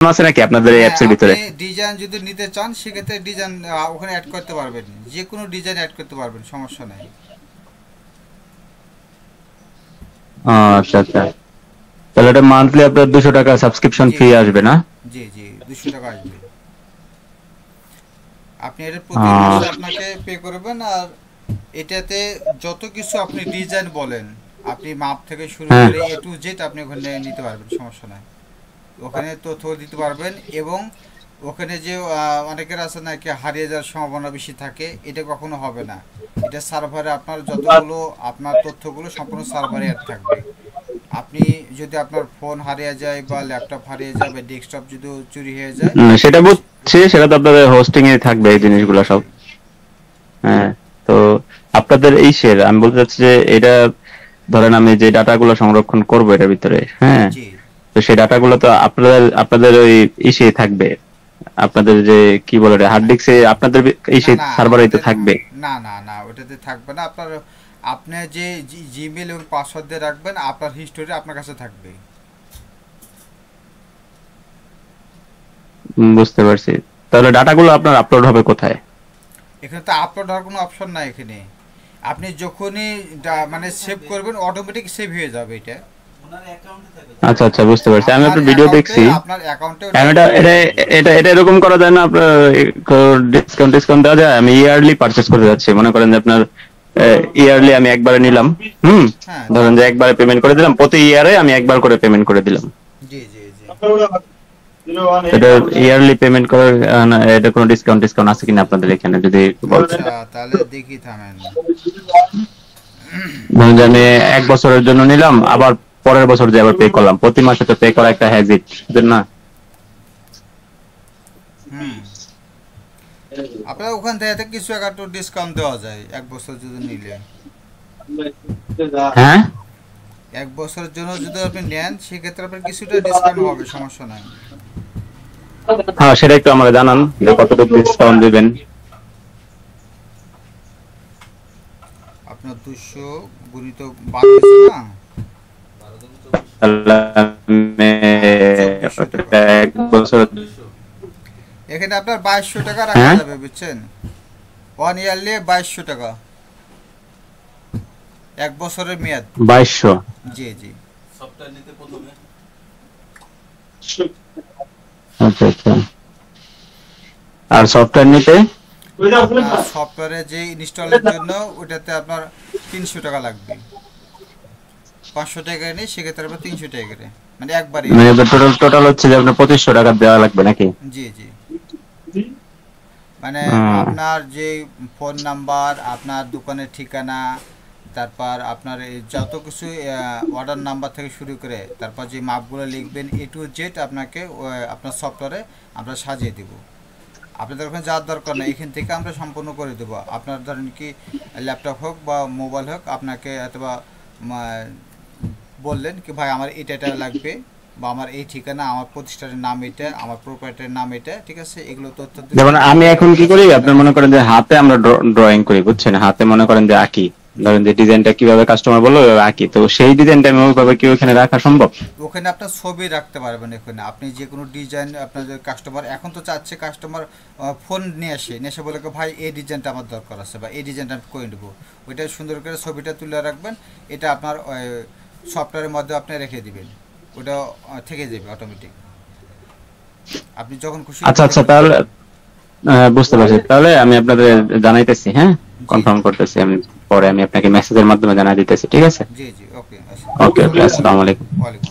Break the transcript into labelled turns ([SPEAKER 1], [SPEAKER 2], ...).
[SPEAKER 1] আছে নাকি আপনাদের এই
[SPEAKER 2] হ্যাঁ,
[SPEAKER 1] অ্যাপস এর
[SPEAKER 2] আপনি
[SPEAKER 1] ভিতরে?
[SPEAKER 2] ডিজাইন যদি নিতে চান সেক্ষেত্রে ডিজাইন ওখানে অ্যাড করতে পারবেন, যে কোনো ডিজাইন অ্যাড করতে পারবেন, সমস্যা নাই।
[SPEAKER 1] ও আচ্ছা আচ্ছা, তাহলে এটা মান্থলি আপনার 200 টাকা সাবস্ক্রিপশন
[SPEAKER 2] জি
[SPEAKER 1] ফি
[SPEAKER 2] জি
[SPEAKER 1] আসবে না?
[SPEAKER 2] জি জি 200 টাকা আসবে। আপনি এটা প্রতি মাসে আপনাকে পে করবেন। আর এটাতে যত কিছু আপনি ডিজাইন বলেন, আপনি মাপ থেকে শুরু
[SPEAKER 1] হ্যাঁ।
[SPEAKER 2] করে এ টু জেড আপনি ওখানে নিতে পারবেন, সমস্যা নাই। ওখানে তথ্য দিতে পারবেন। এবং ওখানে যে অনেকের আছে না কি হারিয়ে যাওয়ার সম্ভাবনা বেশি থাকে, এটা কখনো হবে না। এটা সার্ভারে আপনার যতগুলো আপনার তথ্যগুলো সম্পূর্ণ সার্ভারে অ্যাড থাকবে। আপনি যদি আপনার ফোন হারিয়ে যায় বা ল্যাপটপ হারিয়ে যায় বা ডেস্কটপ যদি চুরি হয়ে যায়,
[SPEAKER 1] সেটা বুঝছি, সেটা তো আপনাদের হোস্টিং এ থাকবে এই
[SPEAKER 2] জি জি
[SPEAKER 1] জিনিসগুলো
[SPEAKER 2] জি
[SPEAKER 1] সব। হ্যাঁ। তো আপনাদের এই শেয়ার আমি বলতে চাচ্ছি যে এটা, ধরেন আমি যে ডাটাগুলো সংরক্ষণ করবো এটার ভিতরে, হ্যাঁ,
[SPEAKER 2] জি।
[SPEAKER 1] তো সেই ডাটাগুলো তো আপনাদের আপনাদের ওই ইসে থাকবে, আপনাদের যে কি বলে হার্ড ডিস্কে আপনাদের
[SPEAKER 2] না
[SPEAKER 1] ইসে
[SPEAKER 2] না
[SPEAKER 1] সার্ভারে তো
[SPEAKER 2] আমাদের,
[SPEAKER 1] থাকবে।
[SPEAKER 2] না না না ওটাতে থাকবে না। আপনার আপনি যে জিমেল এবং পাসওয়ার্ড দিয়ে রাখবেন, আপনার হিস্টোরি আপনার কাছে থাকবে।
[SPEAKER 1] বুঝতে পারছি। তাহলে ডাটাগুলো আপনার আপলোড হবে কোথায়?
[SPEAKER 2] এখানে তো আপলোড হওয়ার কোনো অপশন নাই এখানে। আপনি যখনই মানে সেভ করবেন অটোমেটিক সেভ হয়ে যাবে এটা।
[SPEAKER 1] আচ্ছা আচ্ছা, বুঝতে পারছি। আমি
[SPEAKER 2] আপনার
[SPEAKER 1] একটা ভিডিও
[SPEAKER 2] অ্যাকাউন্টে
[SPEAKER 1] দেখছি।
[SPEAKER 2] আপনার অ্যাকাউন্টে ওটা
[SPEAKER 1] এখন এটা
[SPEAKER 2] সেভ
[SPEAKER 1] এটা
[SPEAKER 2] হয়ে যাবে।
[SPEAKER 1] এটা এটা এরকম করা যায় না আপনার, ডিসকাউন্ট ডিসকাউন্ট দেওয়া যায়? আমি ইয়ারলি পারচেজ করতে যাচ্ছি, মনে করেন যে আপনার ইয়ারলি আমি একবারে নিলাম। হুম।
[SPEAKER 2] হ্যাঁ
[SPEAKER 1] ধরেন যে একবারে পেমেন্ট করে দিলাম, প্রতি ইয়ারে আমি একবার করে পেমেন্ট করে দিলাম।
[SPEAKER 2] জি জি জি।
[SPEAKER 1] এটা ইয়ারলি পেমেন্ট করার এটা কোনো ডিসকাউন্ট ডিসকাউন্ট আছে কিনা আপনাদের এখানে, যদি একটু বলতেন।
[SPEAKER 2] আচ্ছা তাহলে দেখি, থামেন।
[SPEAKER 1] ধরুন যে আমি 1 বছরের জন্য নিলাম, আবার পরের বছর যে আবার পে করলাম, প্রতি মাসে তো পে করা একটা হ্যাজিট না?
[SPEAKER 2] হুম। আপনার ওখান থেকে কিছু একটু ডিসকাউন্ট দেওয়া যায় 1 বছর যদি নিলে।
[SPEAKER 1] হ্যাঁ।
[SPEAKER 2] 1 বছরের জন্য যদি আপনি নেন সেক্ষেত্রে আপনার কিছুটা ডিসকাউন্ট হবে, সমস্যা নাই।
[SPEAKER 1] হ্যাঁ, সেটা একটু আমাকে জানান যে কতটুকু ডিসকাউন্ট দিবেন।
[SPEAKER 2] আপনার 200 গুণিত 12 হয়েছে না?
[SPEAKER 1] তাহলে আমি
[SPEAKER 2] 2400 টাকা।
[SPEAKER 1] 1 বছর।
[SPEAKER 2] এখানে আপনার 2200 টাকা রাখা
[SPEAKER 1] হ্যাঁ,
[SPEAKER 2] যাবে, বুঝছেন? 1 ইয়ারলি 2200 টাকা, 1 বছরের মেয়াদ।
[SPEAKER 1] 2200।
[SPEAKER 2] জি জি।
[SPEAKER 1] আচ্ছা আচ্ছা। আর সফটওয়্যার নিতে?
[SPEAKER 2] আপনার সফটওয়্যারে যে ইনস্টলের জন্য ওটাতে আপনার 300 টাকা লাগবে। 500 টাকা নেই, সেক্ষেত্রে আপনার 300 টাকা করে, মানে একবারই
[SPEAKER 1] মানে
[SPEAKER 2] হবে।
[SPEAKER 1] টোটাল টোটাল হচ্ছে যে আপনার 2500 টাকা দেওয়া লাগবে নাকি?
[SPEAKER 2] জি জি। মানে
[SPEAKER 1] হুম।
[SPEAKER 2] আপনার যে ফোন নাম্বার, আপনার দোকানের ঠিকানা, তারপর আপনার এই যত কিছু অর্ডার নাম্বার থেকে শুরু করে তারপর যে মাপগুলো লিখবেন এ টু জেড আপনাকে আপনার সফটওয়্যারে আমরা সাজিয়ে দেব। আপনাদের ওখানে যাওয়ার দরকার নেই, এখান থেকে আমরা সম্পূর্ণ করে দেবো। আপনার ধরেন কি ল্যাপটপ হোক বা মোবাইল হোক, আপনাকে অথবা বললেন কি ভাই আমার এটা এটা লাগবে, বা আমার এই ঠিকানা, আমার প্রতিষ্ঠানের নাম এটা, আমার প্রোপাইটারের নাম এটা, ঠিক আছে, এগুলো তথ্য দিলে
[SPEAKER 1] যেমন আমি
[SPEAKER 2] আমরা
[SPEAKER 1] এখন কি করি, আপনার মনে করেন যে হাতে আমরা ড্রয়িং করি, বুঝছেন, হাতে মনে করেন যে আঁকি,
[SPEAKER 2] জি।
[SPEAKER 1] ধরেন যে ডিজাইনটা কিভাবে কাস্টমার বললো ওইভাবে আঁকি, তো সেই ডিজাইনটা আমি ওইভাবে কি ওখানে রাখা সম্ভব?
[SPEAKER 2] ওখানে আপনার ছবি রাখতে পারবেন। এখানে আপনি যে কোনো ডিজাইন, আপনার যে কাস্টমার এখন তো চাচ্ছে কাস্টমার ফোন নিয়ে এসে বলে ভাই এই ডিজাইনটা আমার দরকার আছে বা এই ডিজাইনটা আমি করে নেবো, ওইটা সুন্দর করে ছবিটা তুলে রাখবেন। এটা আপনার সফটওয়্যারের মধ্যে আপনি রেখে দিবেন, ওটা থেকে যাবে অটোমেটিক, আপনি যখন খুশি
[SPEAKER 1] আচ্ছা
[SPEAKER 2] করে
[SPEAKER 1] আচ্ছা,
[SPEAKER 2] ফেলতে
[SPEAKER 1] তাহলে
[SPEAKER 2] পারবেন।
[SPEAKER 1] বুঝতে পারছি। তাহলে আমি আপনাদের জানাইতেছি, হ্যাঁ,
[SPEAKER 2] জি
[SPEAKER 1] কনফার্ম
[SPEAKER 2] জি
[SPEAKER 1] করতেছি আমি, পরে আমি আপনাকে মেসেজের মাধ্যমে জানাই দিতেছি, ঠিক আছে?
[SPEAKER 2] জি জি। ওকে,
[SPEAKER 1] ওকে ওকে, আসসালামু আলাইকুম।
[SPEAKER 2] ওয়ালাইকুম